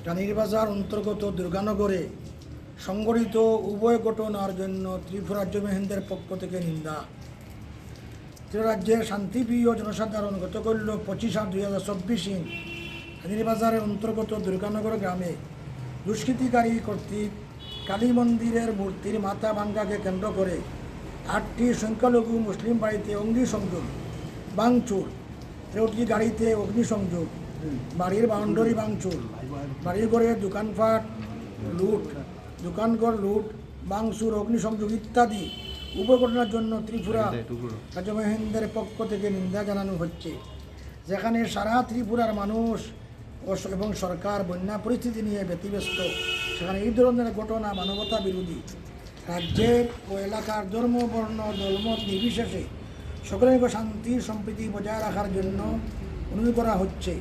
রানীরবাজার অন্তর্গত দুর্গানগরে সংঘটিত উভয় ঘটনার জন্য ত্রিপুরা রাজ্য মেহেন্দের পক্ষ থেকে নিন্দা। ত্রিপুরা রাজ্যের শান্তিপ্রিয় জনসাধারণ গতকাল 25/8/2024 রানীরবাজারের অন্তর্গত দুর্গানগর গ্রামে দুষ্কৃতিকারী কর্তৃক কালী মন্দিরের মূর্তির মাথা ভাঙ্গাকে কেন্দ্র করে 8টি সংখ্যালঘু মুসলিম বাড়িতে অগ্নিসংযোগ, ভাঙচুর, 13টি গাড়িতে অগ্নিসংযোগ, বাড়ির বাউন্ডারি ভাঙচুর, বাড়ির ঘরের দোকানপাট লুট, দোকানঘর লুট, ভাঙচুর, অগ্নিসংযোগ ইত্যাদি উপঘটনার জন্য ত্রিপুরা রাজ্য মেহেন্দের পক্ষ থেকে নিন্দা জানানো হচ্ছে। যেখানে সারা ত্রিপুরার মানুষ এবং সরকার বন্যা পরিস্থিতি নিয়ে ব্যতিব্যস্ত, সেখানে এই ধরনের ঘটনা মানবতা বিরোধী। রাজ্যের ও এলাকার ধর্ম, বর্ণ, দলমত নির্বিশেষে সকলের শান্তি সম্প্রীতি বজায় রাখার জন্য অনুরোধ করা হচ্ছে।